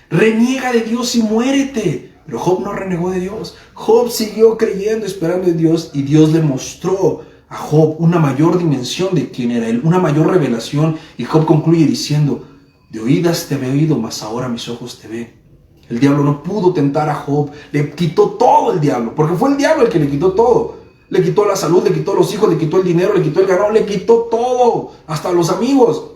reniega de Dios y muérete. Pero Job no renegó de Dios. Job siguió creyendo, esperando en Dios, y Dios le mostró a Job una mayor dimensión de quién era Él, una mayor revelación. Y Job concluye diciendo, de oídas te había oído, mas ahora mis ojos te ven. El diablo no pudo tentar a Job, le quitó todo el diablo, porque fue el diablo el que le quitó todo. Le quitó la salud, le quitó los hijos, le quitó el dinero, le quitó el ganado, le quitó todo, hasta los amigos.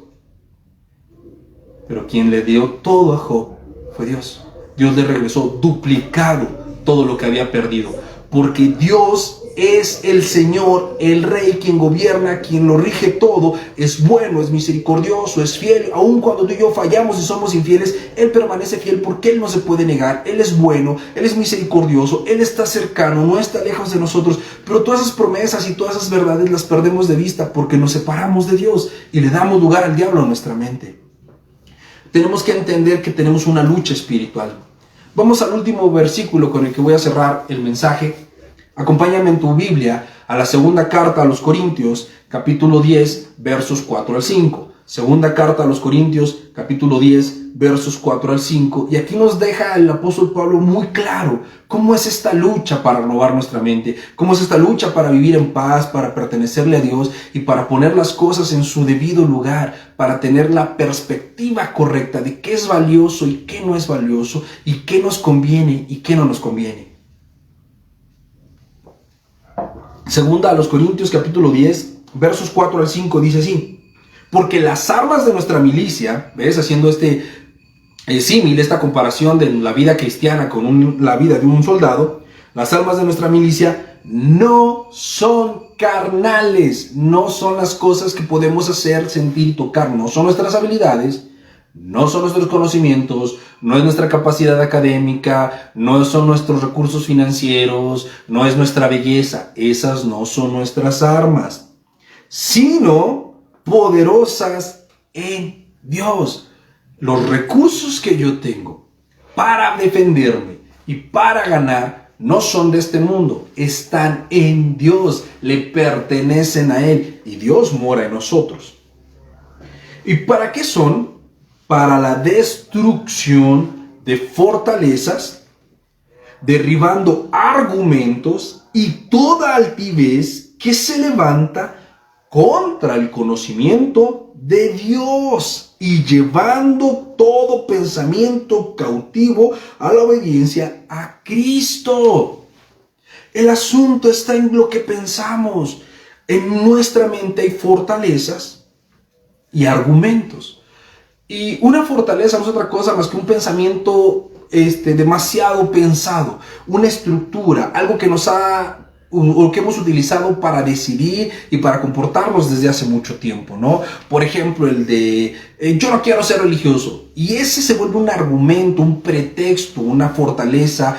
Pero quien le dio todo a Job fue Dios. Dios le regresó duplicado todo lo que había perdido. Porque Dios es el Señor, el Rey, quien gobierna, quien lo rige todo. Es bueno, es misericordioso, es fiel. Aun cuando tú y yo fallamos y somos infieles, Él permanece fiel porque Él no se puede negar. Él es bueno, Él es misericordioso, Él está cercano, no está lejos de nosotros. Pero todas esas promesas y todas esas verdades las perdemos de vista porque nos separamos de Dios y le damos lugar al diablo en nuestra mente. Tenemos que entender que tenemos una lucha espiritual. Vamos al último versículo con el que voy a cerrar el mensaje. Acompáñame en tu Biblia a la segunda carta a los Corintios, capítulo 10, versos 4 al 5. Segunda carta a los Corintios, capítulo 10, versos 4 al 5. Y aquí nos deja el apóstol Pablo muy claro cómo es esta lucha para renovar nuestra mente, cómo es esta lucha para vivir en paz, para pertenecerle a Dios y para poner las cosas en su debido lugar, para tener la perspectiva correcta de qué es valioso y qué no es valioso, y qué nos conviene y qué no nos conviene. Segunda a los Corintios, capítulo 10, versos 4 al 5, dice así. Porque las armas de nuestra milicia, ¿ves? Haciendo este símil, esta comparación de la vida cristiana con la vida de un soldado, las armas de nuestra milicia no son carnales, no son las cosas que podemos hacer, sentir y tocar, no son nuestras habilidades, no son nuestros conocimientos, no es nuestra capacidad académica, no son nuestros recursos financieros, no es nuestra belleza, esas no son nuestras armas, sino poderosas en Dios. Los recursos que yo tengo para defenderme y para ganar no son de este mundo, están en Dios, le pertenecen a Él y Dios mora en nosotros. ¿Y para qué son? Para la destrucción de fortalezas, derribando argumentos y toda altivez que se levanta contra el conocimiento de Dios y llevando todo pensamiento cautivo a la obediencia a Cristo. El asunto está en lo que pensamos. En nuestra mente hay fortalezas y argumentos. Y una fortaleza no es otra cosa más que un pensamiento demasiado pensado, una estructura, algo que nos ha o que hemos utilizado para decidir y para comportarnos desde hace mucho tiempo, ¿no? Por ejemplo, el de yo no quiero ser religioso. Y ese se vuelve un argumento, un pretexto, una fortaleza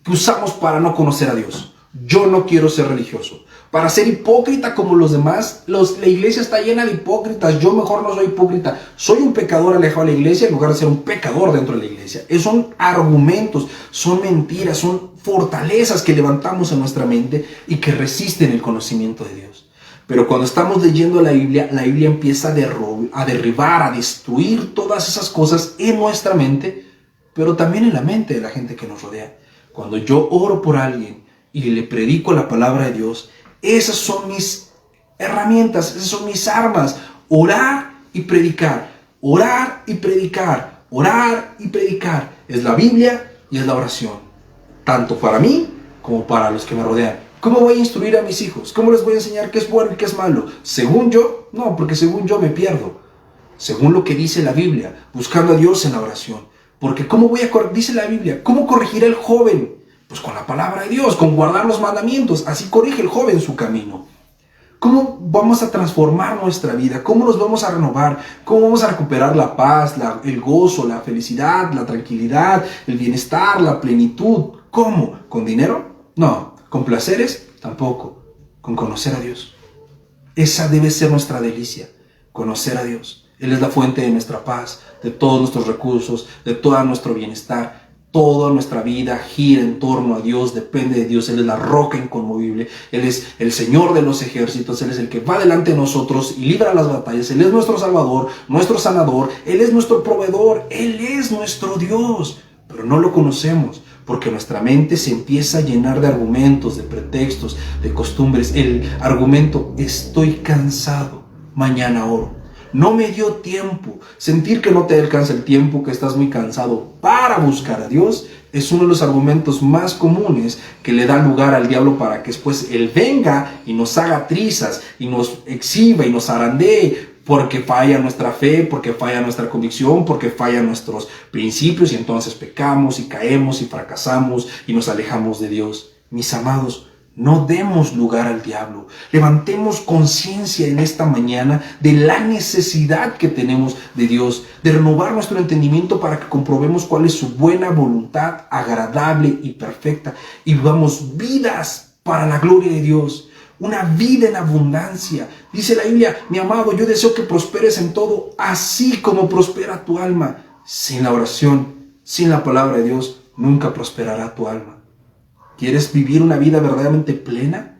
que usamos para no conocer a Dios. Yo no quiero ser religioso. Para ser hipócrita como los demás, la iglesia está llena de hipócritas. Yo mejor no soy hipócrita. Soy un pecador alejado de la iglesia en lugar de ser un pecador dentro de la iglesia. Esos son argumentos, son mentiras, son fortalezas que levantamos en nuestra mente y que resisten el conocimiento de Dios. Pero cuando estamos leyendo la Biblia empieza a derribar, a destruir todas esas cosas en nuestra mente, pero también en la mente de la gente que nos rodea. Cuando yo oro por alguien y le predico la palabra de Dios, esas son mis herramientas, esas son mis armas. Orar y predicar, orar y predicar, orar y predicar. Es la Biblia y es la oración. Tanto para mí como para los que me rodean. ¿Cómo voy a instruir a mis hijos? ¿Cómo les voy a enseñar qué es bueno y qué es malo? ¿Según yo? No, porque según yo me pierdo. Según lo que dice la Biblia, buscando a Dios en la oración. Porque ¿cómo voy a dice la Biblia, ¿cómo corregirá el joven? Pues con la palabra de Dios, con guardar los mandamientos. Así corrige el joven su camino. ¿Cómo vamos a transformar nuestra vida? ¿Cómo nos vamos a renovar? ¿Cómo vamos a recuperar la paz, el gozo, la felicidad, la tranquilidad, el bienestar, la plenitud? ¿Cómo? ¿Con dinero? No. ¿Con placeres? Tampoco. Con conocer a Dios. Esa debe ser nuestra delicia, conocer a Dios. Él es la fuente de nuestra paz, de todos nuestros recursos, de todo nuestro bienestar. Toda nuestra vida gira en torno a Dios, depende de Dios. Él es la roca inconmovible, Él es el Señor de los ejércitos, Él es el que va delante de nosotros y libra las batallas. Él es nuestro Salvador, nuestro sanador, Él es nuestro proveedor, Él es nuestro Dios. Pero no lo conocemos porque nuestra mente se empieza a llenar de argumentos, de pretextos, de costumbres. El argumento, estoy cansado, mañana oro. No me dio tiempo. Sentir que no te alcanza el tiempo, que estás muy cansado para buscar a Dios, es uno de los argumentos más comunes que le da lugar al diablo para que después Él venga y nos haga trizas y nos exhiba y nos zarandee porque falla nuestra fe, porque falla nuestra convicción, porque fallan nuestros principios y entonces pecamos y caemos y fracasamos y nos alejamos de Dios. Mis amados, no demos lugar al diablo. Levantemos conciencia en esta mañana de la necesidad que tenemos de Dios, de renovar nuestro entendimiento para que comprobemos cuál es su buena voluntad, agradable y perfecta, y vivamos vidas para la gloria de Dios. Una vida en abundancia. Dice la Biblia, mi amado, yo deseo que prosperes en todo, así como prospera tu alma. Sin la oración, sin la palabra de Dios, nunca prosperará tu alma. ¿Quieres vivir una vida verdaderamente plena?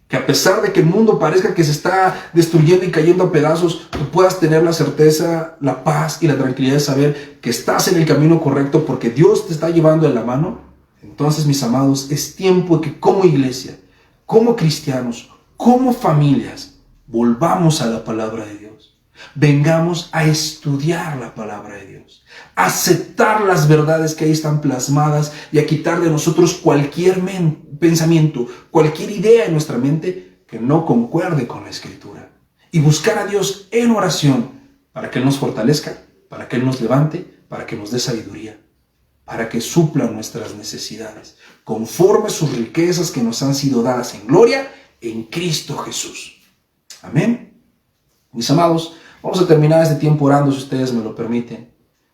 Que a pesar de que el mundo parezca que se está destruyendo y cayendo a pedazos, tú puedas tener la certeza, la paz y la tranquilidad de saber que estás en el camino correcto porque Dios te está llevando de la mano. Entonces, mis amados, es tiempo de que como iglesia, como cristianos, como familias, volvamos a la palabra de Dios. Vengamos a estudiar la palabra de Dios, a aceptar las verdades que ahí están plasmadas y a quitar de nosotros cualquier pensamiento, cualquier idea en nuestra mente que no concuerde con la Escritura. Y buscar a Dios en oración para que Él nos fortalezca, para que Él nos levante, para que nos dé sabiduría, para que supla nuestras necesidades, conforme sus riquezas que nos han sido dadas en gloria en Cristo Jesús. Amén. Mis amados, vamos a terminar este tiempo orando, si ustedes me lo permiten,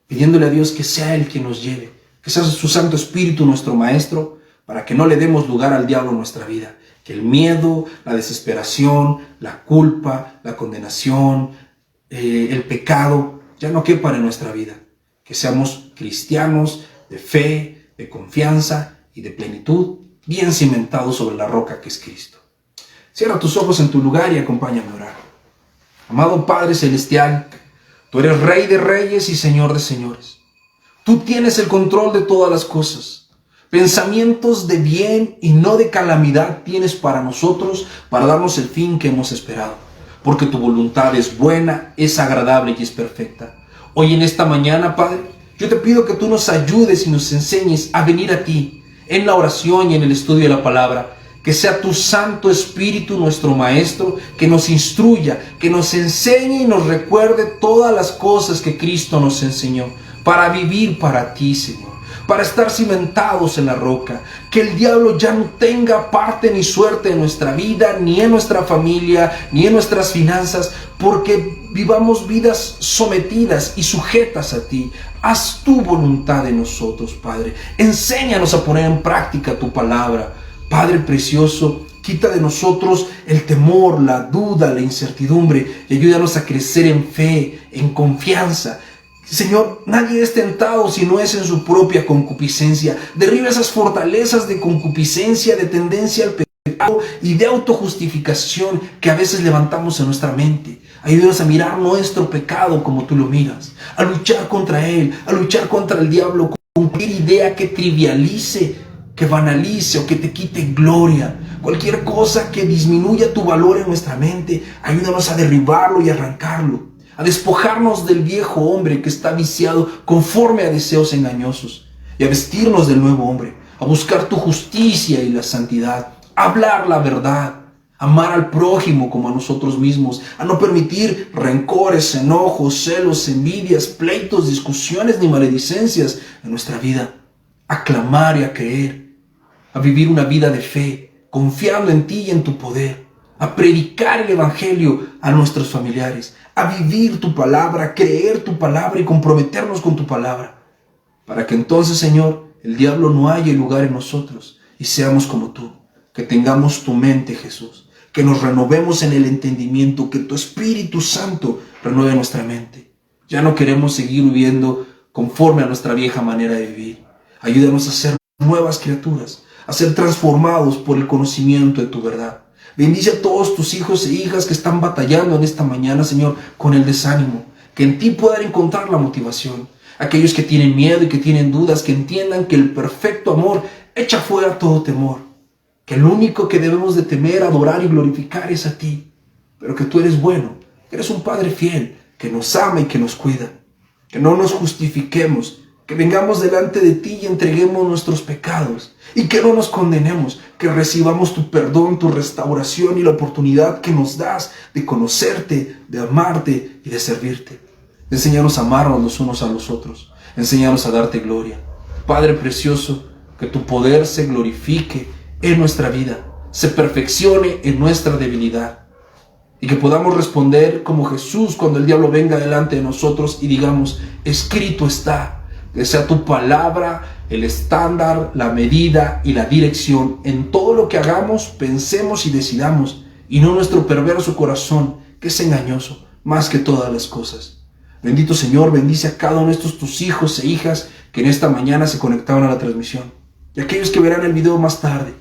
pidiéndole a Dios que sea Él quien nos lleve, que sea su Santo Espíritu nuestro Maestro, para que no le demos lugar al diablo en nuestra vida, que el miedo, la desesperación, la culpa, la condenación, el pecado, ya no quepan en nuestra vida, que seamos cristianos de fe, de confianza y de plenitud, bien cimentados sobre la roca que es Cristo. Cierra tus ojos en tu lugar y acompáñame a orar. Amado Padre Celestial, tú eres Rey de Reyes y Señor de Señores. Tú tienes el control de todas las cosas. Pensamientos de bien y no de calamidad tienes para nosotros, para darnos el fin que hemos esperado. Porque tu voluntad es buena, es agradable y es perfecta. Hoy en esta mañana, Padre, yo te pido que tú nos ayudes y nos enseñes a venir a ti en la oración y en el estudio de la palabra. Que sea tu Santo Espíritu nuestro Maestro, que nos instruya, que nos enseñe y nos recuerde todas las cosas que Cristo nos enseñó, para vivir para ti, Señor, para estar cimentados en la roca. Que el diablo ya no tenga parte ni suerte en nuestra vida, ni en nuestra familia, ni en nuestras finanzas, porque vivamos vidas sometidas y sujetas a ti. Haz tu voluntad en nosotros, Padre. Enséñanos a poner en práctica tu palabra. Padre precioso, quita de nosotros el temor, la duda, la incertidumbre y ayúdanos a crecer en fe, en confianza. Señor, nadie es tentado si no es en su propia concupiscencia. Derriba esas fortalezas de concupiscencia, de tendencia al pecado y de autojustificación que a veces levantamos en nuestra mente. Ayúdanos a mirar nuestro pecado como tú lo miras, a luchar contra él, a luchar contra el diablo con cualquier idea que trivialice, que banalice o que te quite gloria. Cualquier cosa que disminuya tu valor en nuestra mente, ayúdanos a derribarlo y arrancarlo, a despojarnos del viejo hombre que está viciado conforme a deseos engañosos y a vestirnos del nuevo hombre, a buscar tu justicia y la santidad, a hablar la verdad, amar al prójimo como a nosotros mismos, a no permitir rencores, enojos, celos, envidias, pleitos, discusiones ni maledicencias en nuestra vida, a clamar y a creer, a vivir una vida de fe, confiando en ti y en tu poder, a predicar el evangelio a nuestros familiares, a vivir tu palabra, a creer tu palabra y comprometernos con tu palabra, para que entonces, Señor, el diablo no haya lugar en nosotros y seamos como tú, que tengamos tu mente, Jesús, que nos renovemos en el entendimiento, que tu Espíritu Santo renueve nuestra mente. Ya no queremos seguir viviendo conforme a nuestra vieja manera de vivir. Ayúdanos a ser nuevas criaturas, a ser transformados por el conocimiento de tu verdad. Bendice a todos tus hijos e hijas que están batallando en esta mañana, Señor, con el desánimo, que en ti puedan encontrar la motivación. Aquellos que tienen miedo y que tienen dudas, que entiendan que el perfecto amor echa fuera todo temor, que lo único que debemos de temer, adorar y glorificar es a ti, pero que tú eres bueno, que eres un Padre fiel, que nos ama y que nos cuida, que no nos justifiquemos, que vengamos delante de ti y entreguemos nuestros pecados y que no nos condenemos, que recibamos tu perdón, tu restauración y la oportunidad que nos das de conocerte, de amarte y de servirte. Enséñanos a amarnos los unos a los otros, enséñanos a darte gloria. Padre precioso, que tu poder se glorifique en nuestra vida, se perfeccione en nuestra debilidad y que podamos responder como Jesús cuando el diablo venga delante de nosotros y digamos, escrito está. Que sea tu palabra el estándar, la medida y la dirección en todo lo que hagamos, pensemos y decidamos, y no nuestro perverso corazón, que es engañoso, más que todas las cosas. Bendito Señor, bendice a cada uno de estos tus hijos e hijas que en esta mañana se conectaron a la transmisión, y aquellos que verán el video más tarde.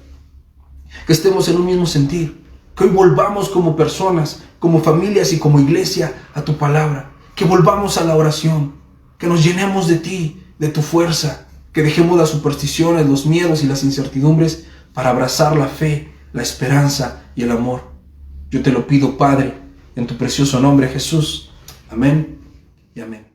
Que estemos en un mismo sentir, que hoy volvamos como personas, como familias y como iglesia a tu palabra, que volvamos a la oración, que nos llenemos de ti, de tu fuerza, que dejemos las supersticiones, los miedos y las incertidumbres para abrazar la fe, la esperanza y el amor. Yo te lo pido, Padre, en tu precioso nombre, Jesús. Amén y amén.